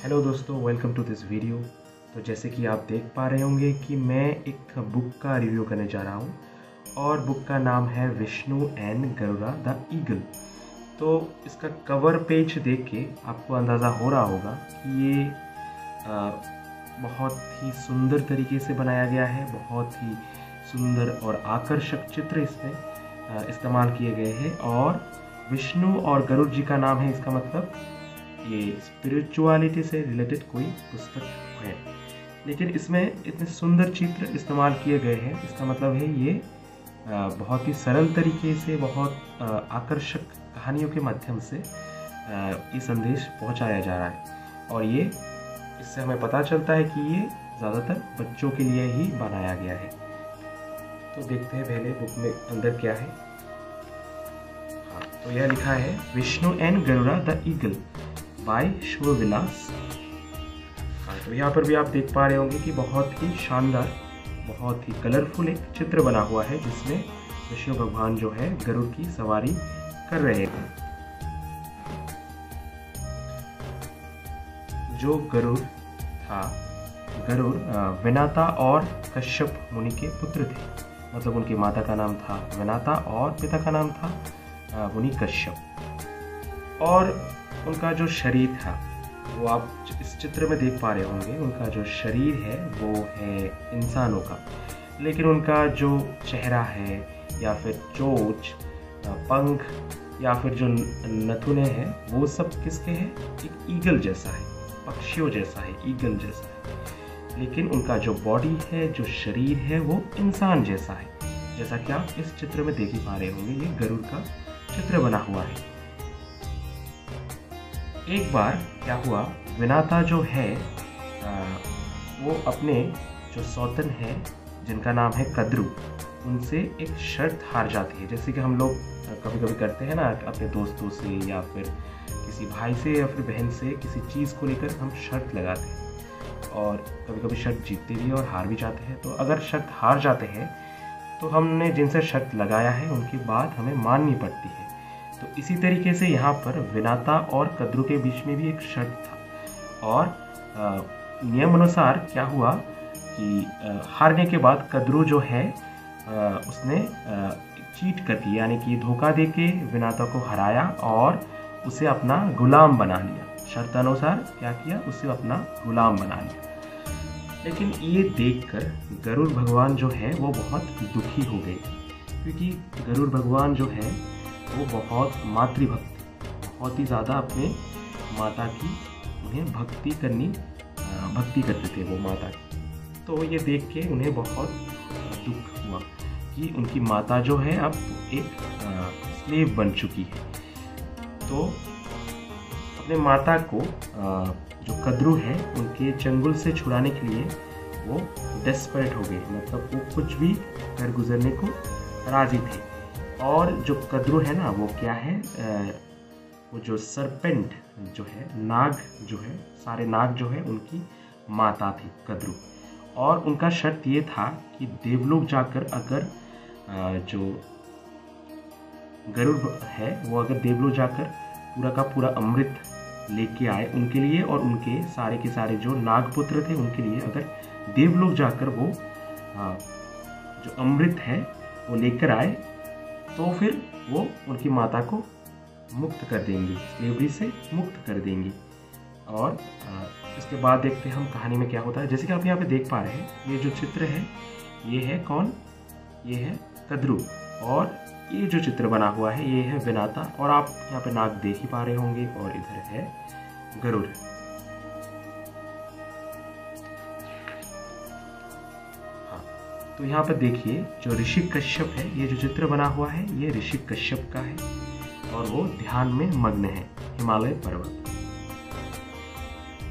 Hello दोस्तों, welcome to this video. तो जैसे कि आप देख पा रहे होंगे कि मैं एक बुक का रिव्यू करने जा रहा हूँ और बुक का नाम है Vishnu and Garuda the eagle. तो इसका कवर पेज देख के आपको अंदाज़ा हो रहा होगा कि ये बहुत ही सुंदर तरीके से बनाया गया है। बहुत ही सुंदर और आकर्षक चित्र इसमें इस्तेमाल किए गए हैं और विष्णु और गरुड़ जी का नाम है। इसका मतलब ये स्पिरिचुअलिटी से रिलेटेड कोई पुस्तक है, लेकिन इसमें इतने सुंदर चित्र इस्तेमाल किए गए हैं। इसका मतलब है ये बहुत ही सरल तरीके से, बहुत आकर्षक कहानियों के माध्यम से ये संदेश पहुंचाया जा रहा है और ये इससे हमें पता चलता है कि ये ज़्यादातर बच्चों के लिए ही बनाया गया है। तो देखते हैं पहले बुक में अंदर क्या है। हाँ, तो यह लिखा है Vishnu and Garuda the eagle by Shivavilas. तो यहाँ पर भी आप देख पा रहे होंगे कि बहुत ही शानदार, बहुत ही कलरफुल एक चित्र बना हुआ है जिसमें विष्णु भगवान जो है गरुड़ की सवारी कर रहे हैं। जो गरुड़ था, गरुड़ विनाता और कश्यप मुनि के पुत्र थे। मतलब उनकी माता का नाम था विनाता और पिता का नाम था मुनि कश्यप। और उनका जो शरीर था वो आप इस चित्र में देख पा रहे होंगे। उनका जो शरीर है वो है इंसानों का, लेकिन उनका जो चेहरा है या फिर चोंच, पंख या फिर जो नथुने हैं वो सब किसके हैं? एक ईगल जैसा है, पक्षियों जैसा है, ईगल जैसा है। लेकिन उनका जो बॉडी है, जो शरीर है वो इंसान जैसा है। जैसा कि आप इस चित्र में देख ही पा रहे होंगे, ये गरुड़ का चित्र बना हुआ है। एक बार क्या हुआ, विनाता जो है वो अपने जो सौतन है जिनका नाम है कद्रू, उनसे एक शर्त हार जाती है। जैसे कि हम लोग कभी कभी करते हैं ना, अपने दोस्तों से या फिर किसी भाई से या फिर बहन से किसी चीज़ को लेकर हम शर्त लगाते हैं और कभी कभी शर्त जीतते भी और हार भी जाते हैं। तो अगर शर्त हार जाते हैं तो हमने जिनसे शर्त लगाया है उनकी बात हमें माननी पड़ती है। तो इसी तरीके से यहाँ पर विनाता और कद्रू के बीच में भी एक शर्त था और नियम अनुसार क्या हुआ कि हारने के बाद कद्रू जो है उसने चीट करके, यानी कि धोखा देके विनाता को हराया और उसे अपना गुलाम बना लिया। शर्त अनुसार क्या किया? उसे अपना गुलाम बना लिया। लेकिन ये देखकर गरुड़ भगवान जो है वो बहुत दुखी हो गए, क्योंकि गरुड़ भगवान जो है वो बहुत मातृभक्त, बहुत ही ज़्यादा अपने माता की उन्हें भक्ति करते थे वो माता की। तो ये देख के उन्हें बहुत दुख हुआ कि उनकी माता जो है अब एक स्लेव बन चुकी है। तो अपने माता को जो कद्रू है उनके चंगुल से छुड़ाने के लिए वो डेस्परेट हो गए। मतलब वो कुछ भी कर गुजरने को राजी थे। और जो कद्रू है ना, वो क्या है, वो जो सरपेंट जो है, नाग जो है, सारे नाग जो है उनकी माता थी कद्रू। और उनका शर्त ये था कि देवलोक जाकर अगर जो गरुड़ है वो अगर देवलोक जाकर पूरा का पूरा अमृत लेके आए उनके लिए और उनके सारे के सारे जो नागपुत्र थे उनके लिए, अगर देवलोक जाकर वो जो अमृत है वो लेकर आए तो फिर वो उनकी माता को मुक्त कर देंगी, स्लेवरी से मुक्त कर देंगी। और इसके बाद देखते हैं हम कहानी में क्या होता है। जैसे कि आप यहाँ पे देख पा रहे हैं, ये जो चित्र है ये है कौन? ये है कद्रू। और ये जो चित्र बना हुआ है ये है विनाता। और आप यहाँ पे नाग देख ही पा रहे होंगे और इधर है गरुड़। तो यहाँ पर देखिए जो ऋषि कश्यप है, ये जो चित्र बना हुआ है ये ऋषि कश्यप का है और वो ध्यान में मग्न है, हिमालय पर्वत।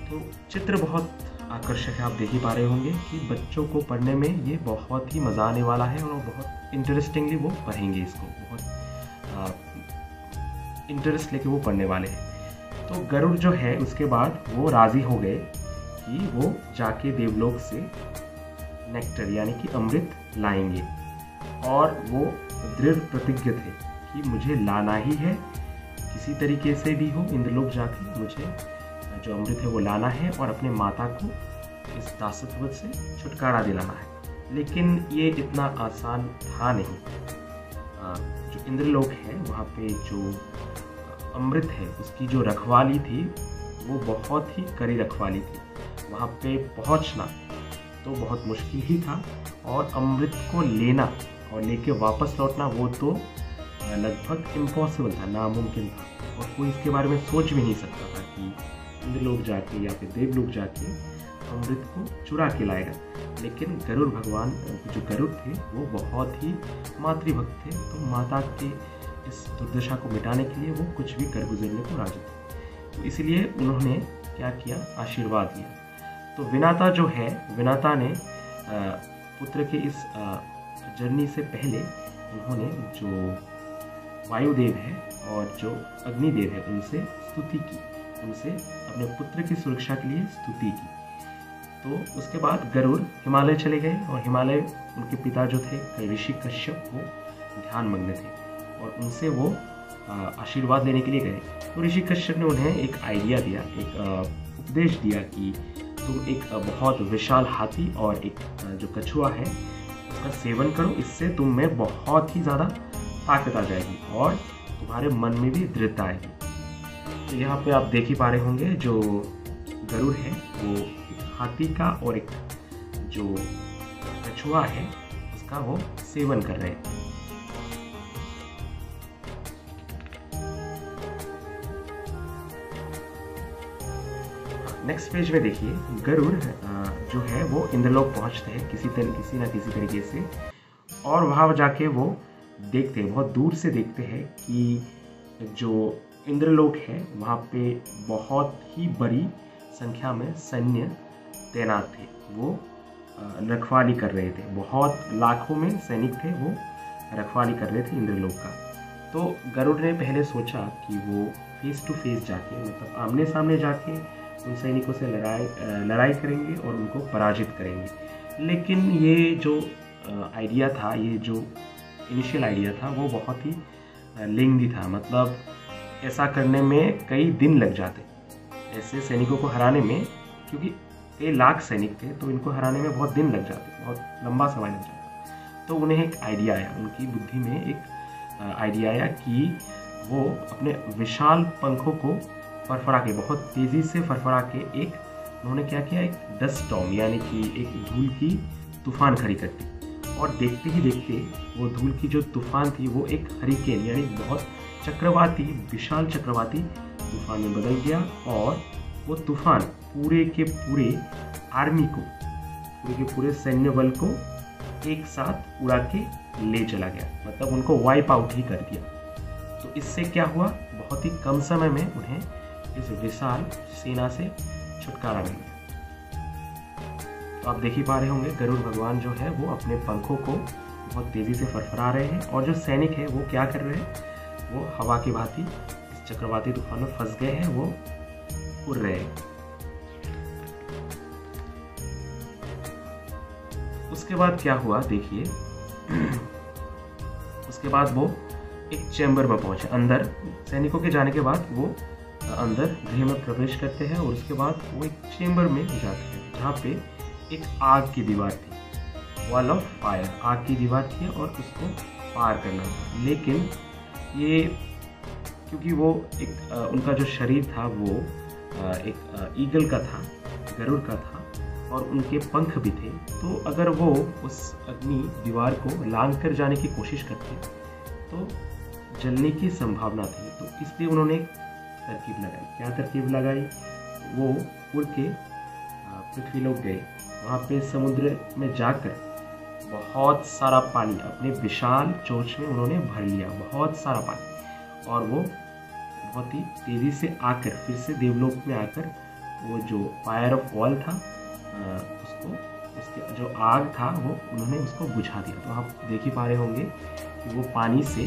तो चित्र बहुत आकर्षक है, आप देख ही पा रहे होंगे कि बच्चों को पढ़ने में ये बहुत ही मज़ा आने वाला है और वो बहुत इंटरेस्टिंगली वो पढ़ेंगे इसको, बहुत इंटरेस्ट लेके वो पढ़ने वाले हैं। तो गरुड़ जो है उसके बाद वो राज़ी हो गए कि वो जाके देवलोक से नेक्टर यानी कि अमृत लाएंगे। और वो दृढ़ प्रतिज्ञ थे कि मुझे लाना ही है, किसी तरीके से भी हो इंद्रलोक जाके मुझे जो अमृत है वो लाना है और अपने माता को इस दासत्व से छुटकारा दिलाना है। लेकिन ये इतना आसान था नहीं। जो इंद्रलोक है वहाँ पे जो अमृत है उसकी जो रखवाली थी वो बहुत ही कड़ी रखवाली थी। वहाँ पे पहुँचना तो बहुत मुश्किल ही था और अमृत को लेना और लेके वापस लौटना वो तो लगभग इम्पॉसिबल था, नामुमकिन था। और कोई इसके बारे में सोच भी नहीं सकता था कि इंद्रलोक जाके या फिर देवलोक जाके अमृत को चुरा के लाएगा। लेकिन गरुड़ भगवान जो गरुड़ थे वो बहुत ही मातृभक्त थे, तो माता के इस दुर्दशा को मिटाने के लिए वो कुछ भी कर गुजरने को राजी थे। तो इसलिए उन्होंने क्या किया, आशीर्वाद दिया। तो विनाता जो है, विनाता ने पुत्र के इस जर्नी से पहले उन्होंने जो वायुदेव है और जो अग्निदेव है उनसे स्तुति की, उनसे अपने पुत्र की सुरक्षा के लिए स्तुति की। तो उसके बाद गरुड़ हिमालय चले गए और हिमालय उनके पिता जो थे ऋषि कश्यप वो ध्यान मग्न थे और उनसे वो आशीर्वाद लेने के लिए गए। तो ऋषि कश्यप ने उन्हें एक आइडिया दिया, एक उपदेश दिया कि तुम एक बहुत विशाल हाथी और एक जो कछुआ है उसका सेवन करो, इससे तुम में बहुत ही ज़्यादा ताकत आ जाएगी और तुम्हारे मन में भी दृढ़ता आएगी। तो यहाँ पे आप देख ही पा रहे होंगे जो गरुड़ है वो एक हाथी का और एक जो कछुआ है उसका वो सेवन कर रहे हैं। नेक्स्ट पेज में देखिए, गरुड़ जो है वो इंद्रलोक पहुंचते हैं किसी ना किसी तरीके से, और वहाँ जाके वो देखते हैं, बहुत दूर से देखते हैं कि जो इंद्रलोक है वहाँ पे बहुत ही बड़ी संख्या में सैन्य तैनात थे। वो रखवाली कर रहे थे, बहुत लाखों में सैनिक थे, वो रखवाली कर रहे थे इंद्रलोक का। तो गरुड़ ने पहले सोचा कि वो फेस टू फेस जाके, मतलब आमने सामने जाके उन सैनिकों से लड़ाई करेंगे और उनको पराजित करेंगे। लेकिन ये जो आइडिया था, ये जो इनिशियल आइडिया था वो बहुत ही लेंदी था, मतलब ऐसा करने में कई दिन लग जाते ऐसे सैनिकों को हराने में, क्योंकि कई लाख सैनिक थे तो इनको हराने में बहुत दिन लग जाते, बहुत लंबा समय लग जाता। तो उन्हें एक आइडिया आया, उनकी बुद्धि में एक आइडिया आया कि वो अपने विशाल पंखों को फरफरा के, बहुत तेज़ी से फरफरा के एक उन्होंने क्या किया, एक डस्ट स्टॉर्म यानी कि एक धूल की तूफान खड़ी कर दी। और देखते ही देखते वो धूल की जो तूफान थी वो एक हरिकेन यानी बहुत चक्रवाती, विशाल चक्रवाती तूफान में बदल गया। और वो तूफान पूरे के पूरे आर्मी को, पूरे के पूरे सैन्य बल को एक साथ उड़ा के ले चला गया, मतलब उनको वाइप आउट ही कर दिया। तो इससे क्या हुआ, बहुत ही कम समय में उन्हें इस विशाल सेना से छुटकारा मिल गया। तो आप देख ही पा रहे होंगे गरुड़ भगवान जो है वो अपने पंखों को बहुत तेज़ी से फरफरा रहे हैं, और जो सैनिक है वो क्या कर रहे हैं, वो हवा की भांति इस चक्रवाती तूफान में फंस गए हैं, वो उड़ रहे हैं। उसके बाद क्या हुआ देखिए, उसके बाद वो एक चैम्बर में पहुंचे, अंदर सैनिकों के जाने के बाद वो अंदर गृह में प्रवेश करते हैं, और उसके बाद वो एक चैम्बर में जाते हैं जहाँ पे एक आग की दीवार थी, वॉल ऑफ फायर, आग की दीवार थी और उसको पार करना था। लेकिन ये क्योंकि वो एक उनका जो शरीर था वो एक ईगल का था, गरुड़ का था, और उनके पंख भी थे, तो अगर वो उस अग्नि दीवार को लांघ कर जाने की कोशिश करते तो जलने की संभावना थी। तो इसलिए उन्होंने तरकीब लगाई। क्या तरकीब लगाई, वो उड़ के पृथ्वीलोक गए, वहाँ पे समुद्र में जाकर बहुत सारा पानी अपने विशाल चोंच में उन्होंने भर लिया, बहुत सारा पानी, और वो बहुत ही तेज़ी से आकर फिर से देवलोक में आकर वो जो फायर ऑफ वॉल था उसके जो आग था वो उन्होंने उसको बुझा दिया। तो आप देख ही पा रहे होंगे कि वो पानी से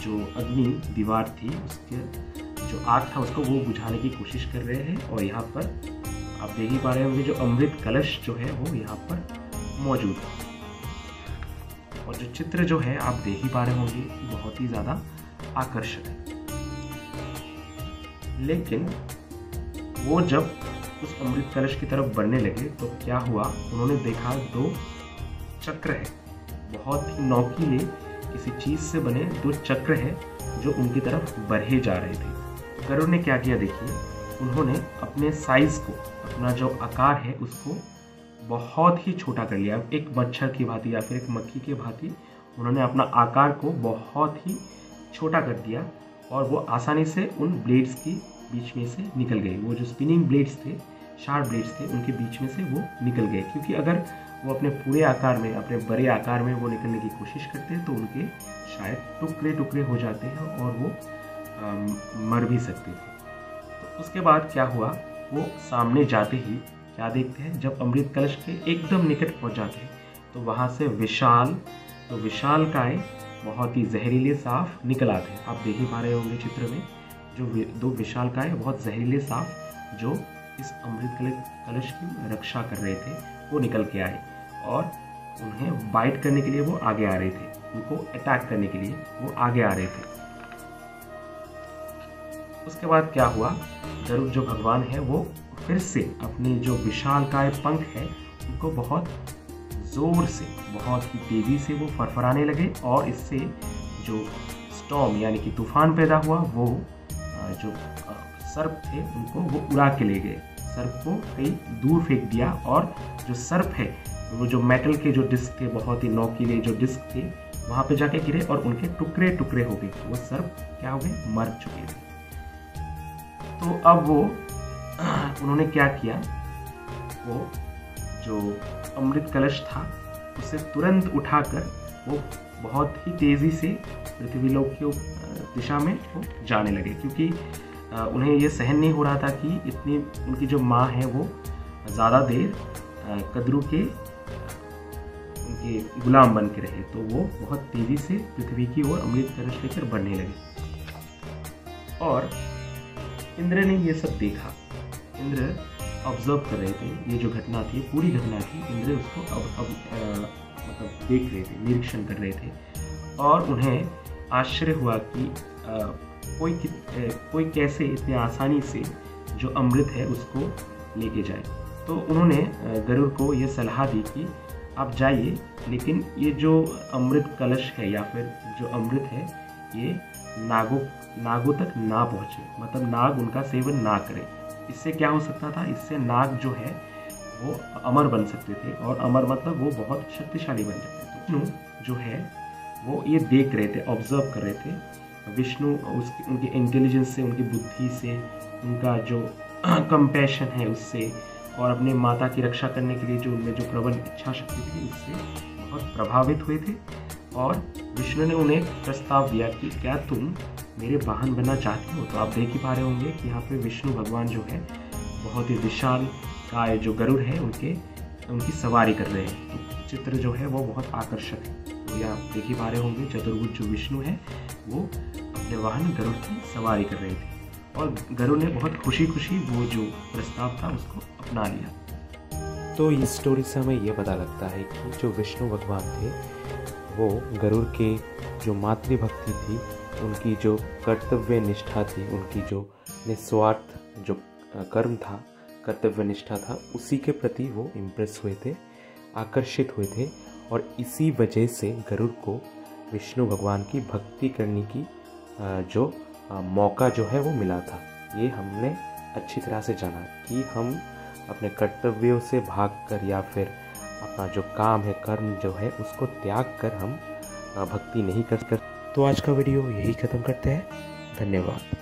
जो अग्नि दीवार थी उसके जो आग था उसको वो बुझाने की कोशिश कर रहे हैं। और यहाँ पर आप देख ही पा रहे होंगे जो अमृत कलश जो है वो यहाँ पर मौजूद है, और जो चित्र जो है आप देख ही पा रहे होंगे बहुत ही ज़्यादा आकर्षक है। लेकिन वो जब उस अमृत कलश की तरफ बढ़ने लगे तो क्या हुआ, उन्होंने देखा 2 चक्र है, बहुत ही नौकीले किसी चीज़ से बने 2 चक्र है जो उनकी तरफ बढ़े जा रहे थे। गरुड़ ने क्या किया देखिए, उन्होंने अपने साइज़ को, अपना जो आकार है उसको बहुत ही छोटा कर लिया। एक मच्छर की भांति या फिर एक मक्खी की भांति उन्होंने अपना आकार को बहुत ही छोटा कर दिया और वो आसानी से उन ब्लेड्स की बीच में से निकल गए। वो जो स्पिनिंग ब्लेड्स थे, शार्प ब्लेड्स थे, उनके बीच में से वो निकल गए, क्योंकि अगर वो अपने पूरे आकार में, अपने बड़े आकार में वो निकलने की कोशिश करते हैं तो उनके शायद टुकड़े टुकड़े हो जाते हैं और वो मर भी सकते थे। तो उसके बाद क्या हुआ, वो सामने जाते ही क्या देखते हैं, जब अमृत कलश के एकदम निकट पहुंच जाते हैं तो वहाँ से विशालकाय बहुत ही जहरीले सांप निकल आते हैं। आप देख ही पा रहे होंगे चित्र में, जो 2 विशालकाय बहुत जहरीले सांप जो इस अमृत कलश की रक्षा कर रहे थे वो निकल के आए और उन्हें बाइट करने के लिए वो आगे आ रहे थे, उनको अटैक करने के लिए वो आगे आ रहे थे। उसके बाद क्या हुआ, गरुड़ जो भगवान है वो फिर से अपने जो विशालकाय पंख है उनको बहुत ज़ोर से, बहुत ही तेज़ी से वो फरफराने लगे और इससे जो स्टॉर्म यानी कि तूफान पैदा हुआ, वो जो सर्प थे उनको वो उड़ा के ले गए, सर्प को कहीं दूर फेंक दिया और जो सर्प है वो जो मेटल के जो डिस्क थे, बहुत ही नोकीले जो डिस्क थे, वहाँ पे जाके गिरे और उनके टुकड़े टुकड़े हो गए। वो सर्प क्या हो गए, मर चुके थे। तो अब वो उन्होंने क्या किया, वो जो अमृत कलश था उसे तुरंत उठाकर वो बहुत ही तेज़ी से पृथ्वीलोक की दिशा में वो जाने लगे, क्योंकि उन्हें ये सहन नहीं हो रहा था कि इतनी उनकी जो माँ है वो ज़्यादा देर कद्रू के उनके गुलाम बन के रहे। तो वो बहुत तेज़ी से पृथ्वी की ओर अमृत कलश लेकर बढ़ने लगे और इंद्र ने ये सब देखा। इंद्र ऑब्जर्व कर रहे थे, ये जो घटना थी, पूरी घटना थी, इंद्र उसको मतलब देख रहे थे, निरीक्षण कर रहे थे और उन्हें आश्चर्य हुआ कि कोई कैसे इतने आसानी से जो अमृत है उसको लेके जाए। तो उन्होंने गरुड़ को ये सलाह दी कि आप जाइए, लेकिन ये जो अमृत कलश है या फिर जो अमृत है ये नागों तक ना पहुँचे, मतलब नाग उनका सेवन ना करे। इससे क्या हो सकता था, इससे नाग जो है वो अमर बन सकते थे और अमर मतलब वो बहुत शक्तिशाली बन जाते थे। विष्णु जो है वो ये देख रहे थे, ऑब्जर्व कर रहे थे। विष्णु उनके इंटेलिजेंस से, उनकी बुद्धि से, उनका जो कंपैशन है उससे और अपने माता की रक्षा करने के लिए जो उनमें जो प्रबल इच्छा शक्ति थी उससे बहुत प्रभावित हुए थे और विष्णु ने उन्हें प्रस्ताव दिया कि क्या तुम मेरे वाहन बनना चाहते हो। तो आप देख ही पा रहे होंगे कि यहाँ पे विष्णु भगवान जो है बहुत ही विशाल काय जो गरुड़ है उनकी सवारी कर रहे हैं। तो चित्र जो है वो बहुत आकर्षक है। तो ये आप देख ही पा रहे होंगे चतुर्भुज जो विष्णु है वो अपने वाहन गरुड़ की सवारी कर रहे थे और गरुड़ ने बहुत खुशी खुशी वो जो प्रस्ताव था उसको अपना लिया। तो इस स्टोरी से हमें ये पता लगता है कि जो विष्णु भगवान थे वो गरुड़ के जो मातृभक्ति थी, उनकी जो कर्तव्य निष्ठा थी, उनकी जो निस्वार्थ जो कर्म था, कर्तव्य निष्ठा था, उसी के प्रति वो इम्प्रेस हुए थे, आकर्षित हुए थे और इसी वजह से गरुड़ को विष्णु भगवान की भक्ति करने की जो मौका जो है वो मिला था। ये हमने अच्छी तरह से जाना कि हम अपने कर्तव्यों से भागकर या फिर अपना जो काम है, कर्म जो है, उसको त्याग कर हम भक्ति नहीं कर। तो आज का वीडियो यही ख़त्म करते हैं। धन्यवाद।